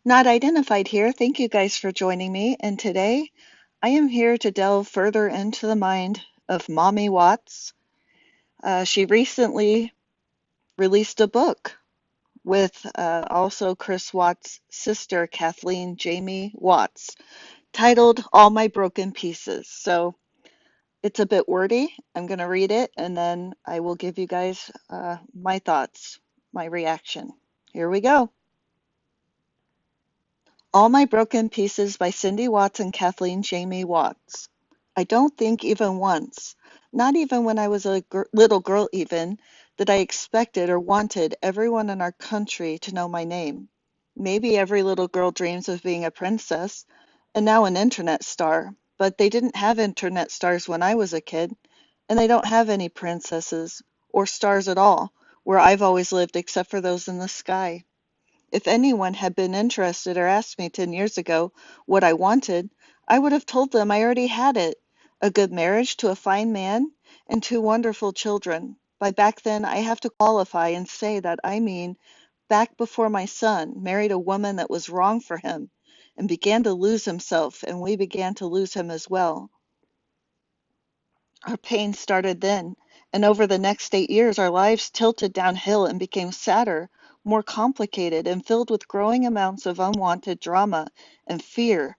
Not identified here. Thank you guys for joining me. And today I am here to delve further into the mind of Mommy Watts. She recently released a book with also Chris Watts' sister, Kathleen Jamie Watts, titled All My Broken Pieces. So it's a bit wordy. I'm going to read it and then I will give you guys my thoughts, my reaction. Here we go. All My Broken Pieces by Cindy Watts and Kathleen Jamie Watts. I don't think even once, not even when I was a little girl even, that I expected or wanted everyone in our country to know my name. Maybe every little girl dreams of being a princess and now an internet star, but they didn't have internet stars when I was a kid, and they don't have any princesses or stars at all where I've always lived except for those in the sky. If anyone had been interested or asked me 10 years ago what I wanted, I would have told them I already had it, a good marriage to a fine man and two wonderful children. By back then, I have to qualify and say that I mean back before my son married a woman that was wrong for him and began to lose himself, and we began to lose him as well. Our pain started then, and over the next 8 years our lives tilted downhill and became sadder, more complicated, and filled with growing amounts of unwanted drama and fear,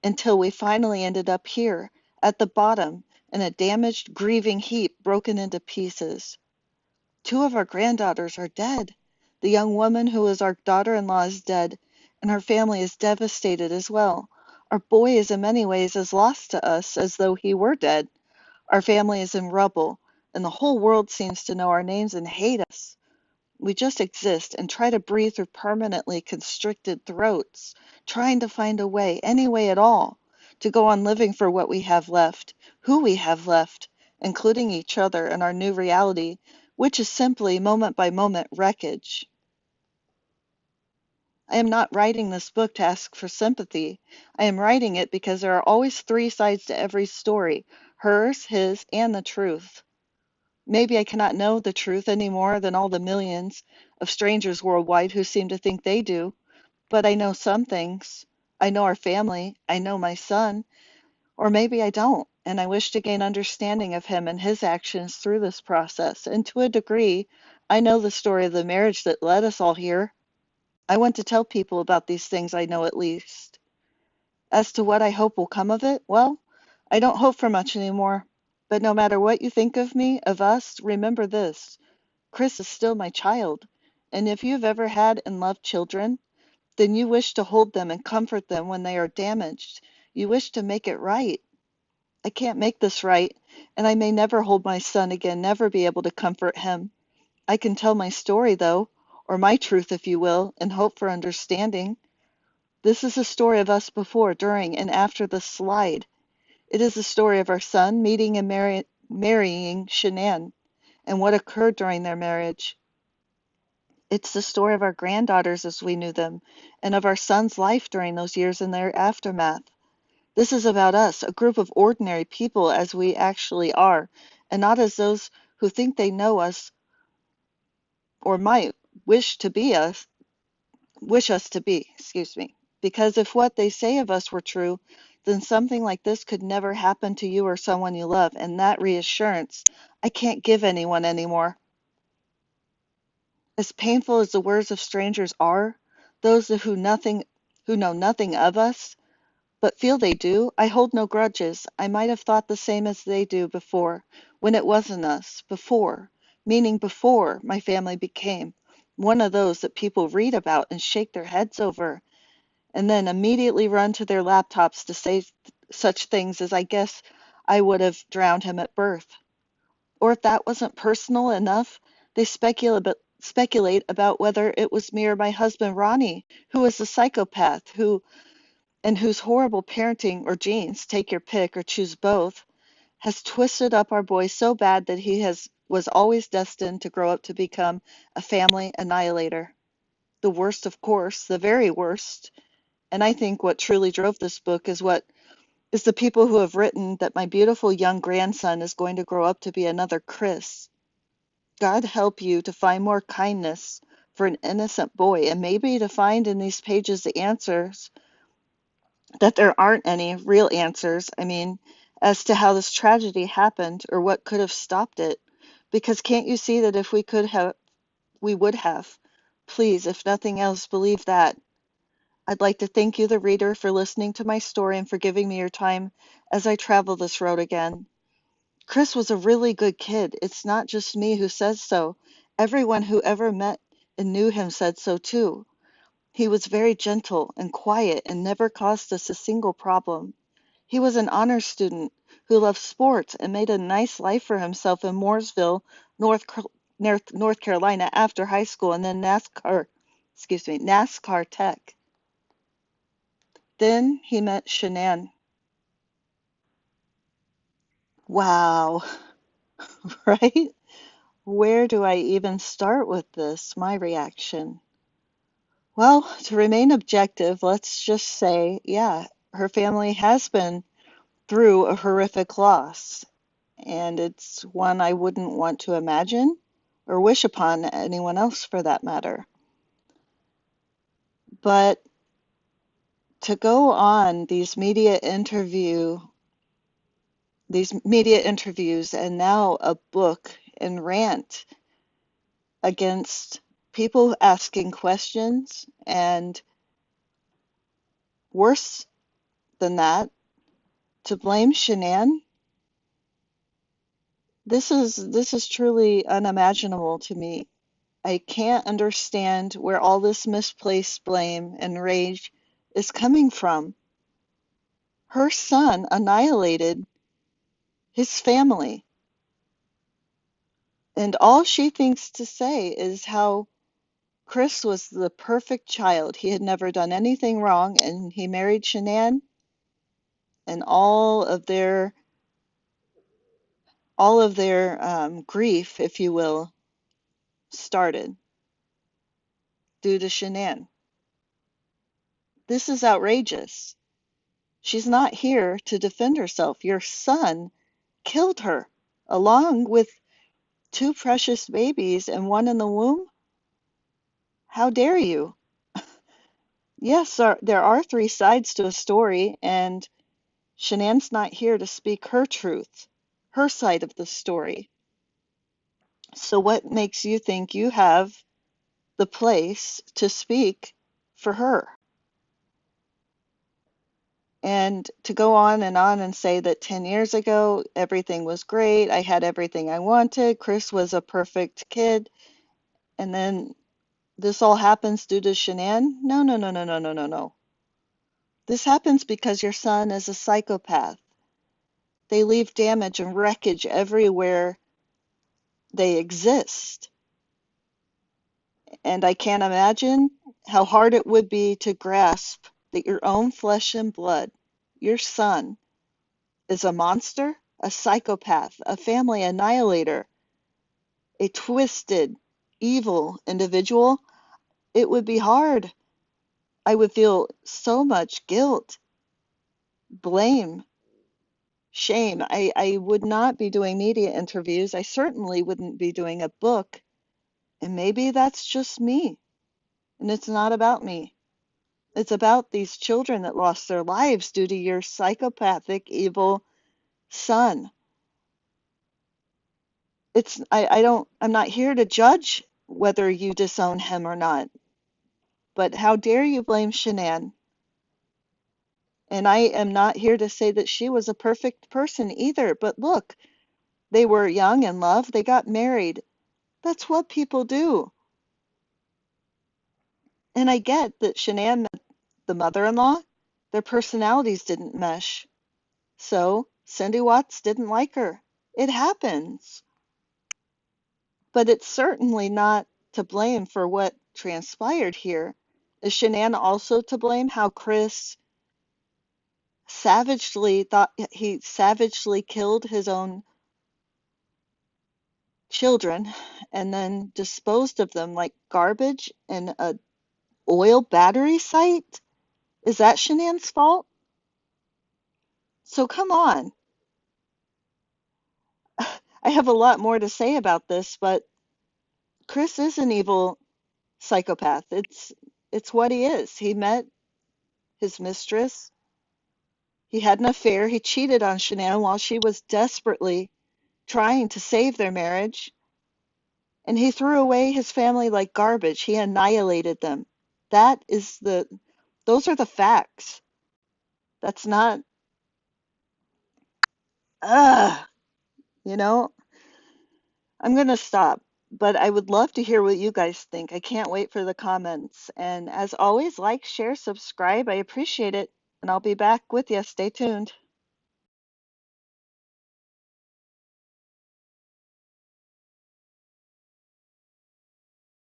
until we finally ended up here, at the bottom, in a damaged, grieving heap broken into pieces. Two of our granddaughters are dead. The young woman who is our daughter-in-law is dead, and her family is devastated as well. Our boy is in many ways as lost to us as though he were dead. Our family is in rubble, and the whole world seems to know our names and hate us. We just exist and try to breathe through permanently constricted throats, trying to find a way, any way at all, to go on living for what we have left, who we have left, including each other and our new reality, which is simply moment by moment wreckage. I am not writing this book to ask for sympathy. I am writing it because there are always three sides to every story: hers, his, and the truth. Maybe I cannot know the truth any more than all the millions of strangers worldwide who seem to think they do, but I know some things. I know our family. I know my son. Or maybe I don't, and I wish to gain understanding of him and his actions through this process. And to a degree, I know the story of the marriage that led us all here. I want to tell people about these things I know at least. As to what I hope will come of it, well, I don't hope for much anymore. But no matter what you think of me, of us, remember this: Chris is still my child. And if you've ever had and loved children, then you wish to hold them and comfort them when they are damaged. You wish to make it right. I can't make this right, and I may never hold my son again, never be able to comfort him. I can tell my story, though, or my truth, if you will, and hope for understanding. This is a story of us before, during, and after the slide. It is the story of our son meeting and marrying Shanann, and what occurred during their marriage. It's the story of our granddaughters as we knew them, and of our son's life during those years and their aftermath. This is about us, a group of ordinary people as we actually are, and not as those who think they know us or might wish to be us, wish us to be, excuse me. Because if what they say of us were true, then something like this could never happen to you or someone you love, and that reassurance I can't give anyone anymore. As painful as the words of strangers are, those who know nothing of us, but feel they do, I hold no grudges. I might have thought the same as they do before, when it wasn't us, before, meaning before my family became one of those that people read about and shake their heads over, and then immediately run to their laptops to say such things as I guess I would have drowned him at birth. Or if that wasn't personal enough, they speculate about whether it was me or my husband Ronnie, who is a psychopath, whose horrible parenting or genes, take your pick or choose both, has twisted up our boy so bad that was always destined to grow up to become a family annihilator. The worst, of course, the very worst. And I think what truly drove this book is the people who have written that my beautiful young grandson is going to grow up to be another Chris. God help you to find more kindness for an innocent boy, and maybe to find in these pages the answers that there aren't any real answers. I mean, as to how this tragedy happened or what could have stopped it. Because can't you see that if we could have, we would have? Please, if nothing else, believe that. I'd like to thank you, the reader, for listening to my story and for giving me your time as I travel this road again. Chris was a really good kid. It's not just me who says so. Everyone who ever met and knew him said so too. He was very gentle and quiet and never caused us a single problem. He was an honor student who loved sports and made a nice life for himself in Mooresville, North Carolina after high school and then NASCAR Tech. Then he met Shanann. Wow, right? Where do I even start with this? My reaction. Well, to remain objective, let's just say, yeah, her family has been through a horrific loss, and it's one I wouldn't want to imagine or wish upon anyone else for that matter. But to go on these media interviews and now a book and rant against people asking questions and worse than that, to blame Shanann, this is truly unimaginable to me. I can't understand where all this misplaced blame and rage is coming from. Her son annihilated his family, and all she thinks to say is how Chris was the perfect child. He had never done anything wrong, and he married Shanann, and all of their grief, if you will, started due to Shanann. This is outrageous. She's not here to defend herself. Your son killed her, along with two precious babies and one in the womb. How dare you? Yes, there are three sides to a story, and Shanann's not here to speak her truth, her side of the story. So what makes you think you have the place to speak for her? And to go on and say that 10 years ago, everything was great, I had everything I wanted, Chris was a perfect kid, and then this all happens due to Shanann? No, no, no, no, no, no, no, no. This happens because your son is a psychopath. They leave damage and wreckage everywhere they exist. And I can't imagine how hard it would be to grasp that your own flesh and blood, your son, is a monster, a psychopath, a family annihilator, a twisted, evil individual. It would be hard. I would feel so much guilt, blame, shame. I would not be doing media interviews. I certainly wouldn't be doing a book. And maybe that's just me. And it's not about me. It's about these children that lost their lives due to your psychopathic, evil son. I'm not here to judge whether you disown him or not, but how dare you blame Shanann? And I am not here to say that she was a perfect person either, but look, they were young in love, they got married. That's what people do. And I get that Shanann met the mother-in-law, their personalities didn't mesh. So Cindy Watts didn't like her. It happens. But it's certainly not to blame for what transpired here. Is Shanann also to blame how Chris savagely killed his own children and then disposed of them like garbage in a oil battery site? Is that Shanann's fault? So come on. I have a lot more to say about this, but Chris is an evil psychopath. It's what he is. He met his mistress. He had an affair. He cheated on Shanann while she was desperately trying to save their marriage. And he threw away his family like garbage. He annihilated them. That is the, those are the facts. That's not, ugh, you know, I'm going to stop, but I would love to hear what you guys think. I can't wait for the comments. And as always, like, share, subscribe. I appreciate it. And I'll be back with you. Stay tuned.